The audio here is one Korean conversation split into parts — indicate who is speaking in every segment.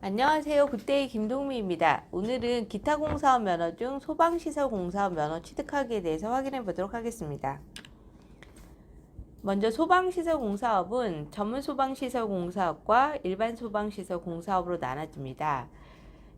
Speaker 1: 안녕하세요. 굿데이 김동미입니다. 오늘은 기타 공사업 면허 중 소방시설 공사업 면허 취득하기에 대해서 확인해 보도록 하겠습니다. 먼저 소방시설 공사업은 전문 소방시설 공사업과 일반 소방시설 공사업으로 나눠집니다.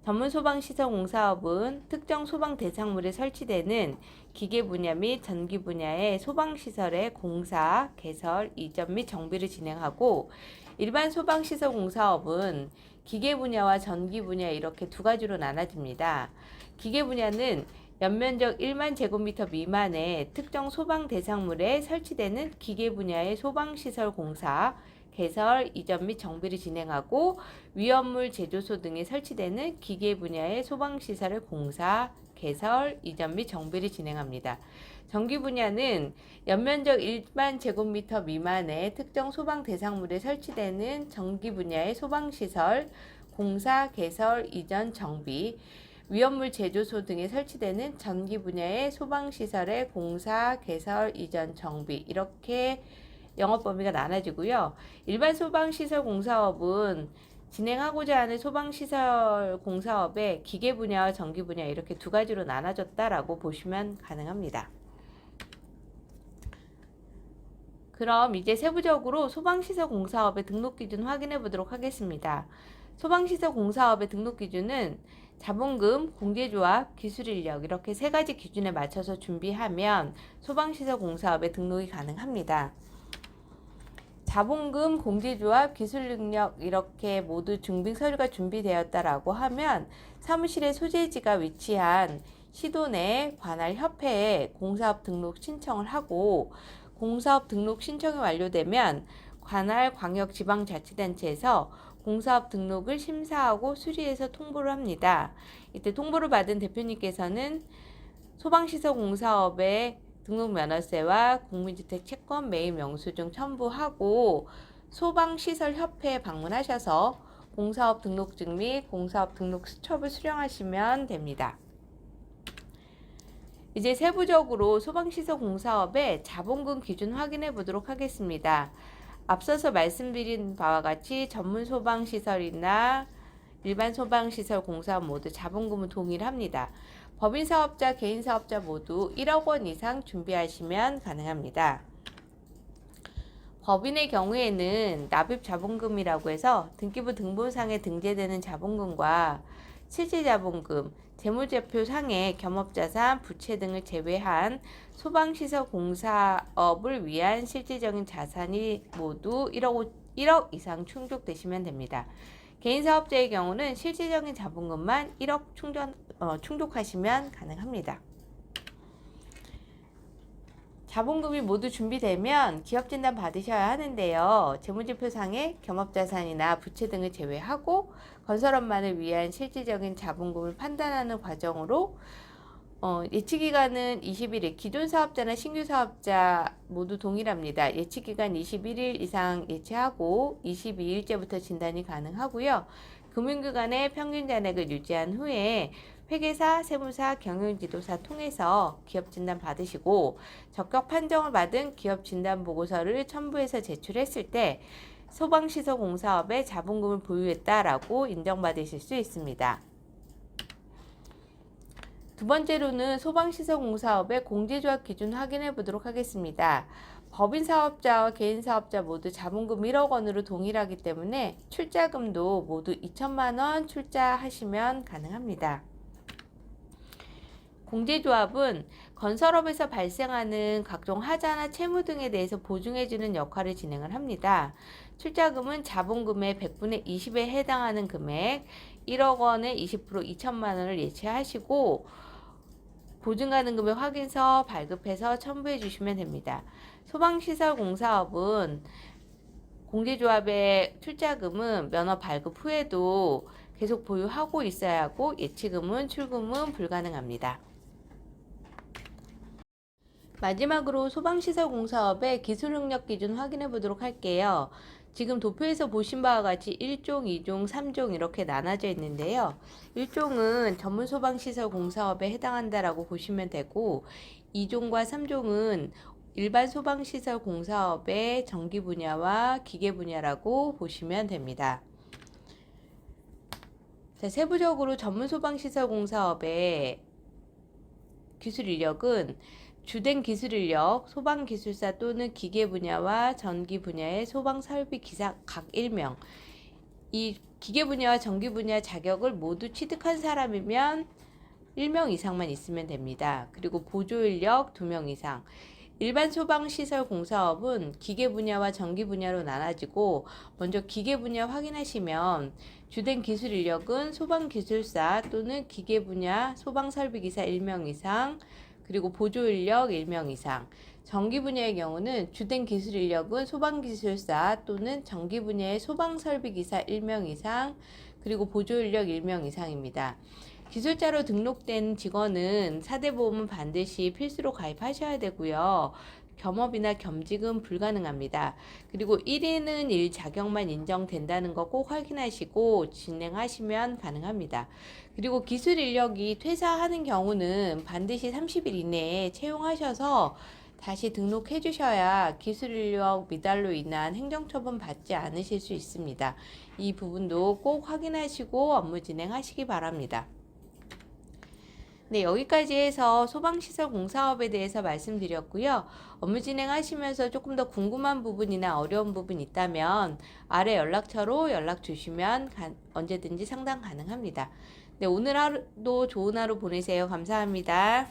Speaker 1: 전문 소방시설 공사업은 특정 소방 대상물에 설치되는 기계 분야 및 전기 분야의 소방시설의 공사, 개설, 이전 및 정비를 진행하고, 일반 소방시설 공사업은 기계 분야와 전기 분야 이렇게 두 가지로 나눠집니다. 기계 분야는 연면적 1만 제곱미터 미만의 특정 소방 대상물에 설치되는 기계 분야의 소방시설 공사, 개설, 이전 및 정비를 진행하고, 위험물 제조소 등에 설치되는 기계 분야의 소방시설의 공사, 개설, 이전 및 정비를 진행합니다. 전기 분야는 연면적 1만 제곱미터 미만의 특정 소방 대상물에 설치되는 전기 분야의 소방시설, 공사, 개설, 이전, 정비, 위험물 제조소 등에 설치되는 전기 분야의 소방시설의 공사, 개설, 이전, 정비 이렇게 영업 범위가 나눠지고요. 일반 소방시설 공사업은 진행하고자 하는 소방시설 공사업의 기계 분야와 전기 분야 이렇게 두 가지로 나눠졌다라고 보시면 가능합니다. 그럼 이제 세부적으로 소방시설 공사업의 등록 기준 확인해 보도록 하겠습니다. 소방시설 공사업의 등록 기준은 자본금, 공제조합, 기술인력 이렇게 세 가지 기준에 맞춰서 준비하면 소방시설 공사업에 등록이 가능합니다. 자본금, 공제조합, 기술능력 이렇게 모두 증빙 서류가 준비되었다라고 하면 사무실의 소재지가 위치한 시도 내 관할 협회에 공사업 등록 신청을 하고, 공사업 등록 신청이 완료되면 관할 광역지방자치단체에서 공사업 등록을 심사하고 수리해서 통보를 합니다. 이때 통보를 받은 대표님께서는 소방시설 공사업의 등록면허세와 국민주택 채권 매입 영수증 첨부하고 소방시설협회에 방문하셔서 공사업 등록증 및 공사업 등록 수첩을 수령하시면 됩니다. 이제 세부적으로 소방시설 공사업의 자본금 기준 확인해 보도록 하겠습니다. 앞서서 말씀드린 바와 같이 전문 소방시설이나 일반 소방시설 공사업 모두 자본금은 동일합니다. 법인사업자, 개인사업자 모두 1억 원 이상 준비하시면 가능합니다. 법인의 경우에는 납입 자본금이라고 해서 등기부 등본상에 등재되는 자본금과 실질 자본금, 재무제표상의 겸업자산, 부채 등을 제외한 소방시설 공사업을 위한 실질적인 자산이 모두 1억 이상 충족되시면 됩니다. 개인사업자의 경우는 실질적인 자본금만 1억 충족하시면 가능합니다. 자본금이 모두 준비되면 기업진단 받으셔야 하는데요. 재무제표상의 겸업자산이나 부채 등을 제외하고 건설업만을 위한 실질적인 자본금을 판단하는 과정으로 예치기간은 20일, 기존 사업자나 신규 사업자 모두 동일합니다. 예치기간 21일 이상 예치하고 22일째부터 진단이 가능하고요. 금융기관의 평균 잔액을 유지한 후에 회계사, 세무사, 경영지도사 통해서 기업진단 받으시고 적격 판정을 받은 기업진단보고서를 첨부해서 제출했을 때 소방시설 공사업에 자본금을 보유했다라고 인정받으실 수 있습니다. 두 번째로는 소방시설 공사업의 공제조합 기준 확인해 보도록 하겠습니다. 법인사업자와 개인사업자 모두 자본금 1억 원으로 동일하기 때문에 출자금도 모두 2천만 원 출자하시면 가능합니다. 공제조합은 건설업에서 발생하는 각종 하자나 채무 등에 대해서 보증해주는 역할을 진행을 합니다. 출자금은 자본금의 100분의 20에 해당하는 금액 1억 원의 20% 2천만 원을 예치하시고 보증가능금의 확인서 발급해서 첨부해 주시면 됩니다. 소방시설 공사업은 공제조합의 출자금은 면허 발급 후에도 계속 보유하고 있어야 하고 예치금은 출금은 불가능합니다. 마지막으로 소방시설 공사업의 기술능력 기준 확인해 보도록 할게요. 지금 도표에서 보신 바와 같이 1종, 2종, 3종 이렇게 나눠져 있는데요. 1종은 전문 소방시설 공사업에 해당한다라고 보시면 되고 2종과 3종은 일반 소방시설 공사업의 전기 분야와 기계 분야라고 보시면 됩니다. 자, 세부적으로 전문소방시설공사업의 기술 인력은 주된 기술 인력, 소방기술사 또는 기계 분야와 전기 분야의 소방설비 기사 각 1명. 이 기계 분야와 전기 분야 자격을 모두 취득한 사람이면 1명 이상만 있으면 됩니다. 그리고 보조 인력 2명 이상. 일반 소방시설 공사업은 기계 분야와 전기 분야로 나눠지고, 먼저 기계 분야 확인하시면 주된 기술 인력은 소방기술사 또는 기계 분야 소방설비기사 1명 이상, 그리고 보조 인력 1명 이상. 전기 분야의 경우는 주된 기술 인력은 소방기술사 또는 전기 분야의 소방설비기사 1명 이상, 그리고 보조 인력 1명 이상입니다. 기술자로 등록된 직원은 4대 보험은 반드시 필수로 가입하셔야 되고요. 겸업이나 겸직은 불가능합니다. 그리고 1인은 1 자격만 인정된다는 거 꼭 확인하시고 진행하시면 가능합니다. 그리고 기술 인력이 퇴사하는 경우는 반드시 30일 이내에 채용하셔서 다시 등록해 주셔야 기술 인력 미달로 인한 행정처분 받지 않으실 수 있습니다. 이 부분도 꼭 확인하시고 업무 진행하시기 바랍니다. 네, 여기까지 해서 소방시설 공사업에 대해서 말씀드렸고요. 업무 진행하시면서 조금 더 궁금한 부분이나 어려운 부분 있다면 아래 연락처로 연락 주시면 언제든지 상담 가능합니다. 네, 오늘 하루도 좋은 하루 보내세요. 감사합니다.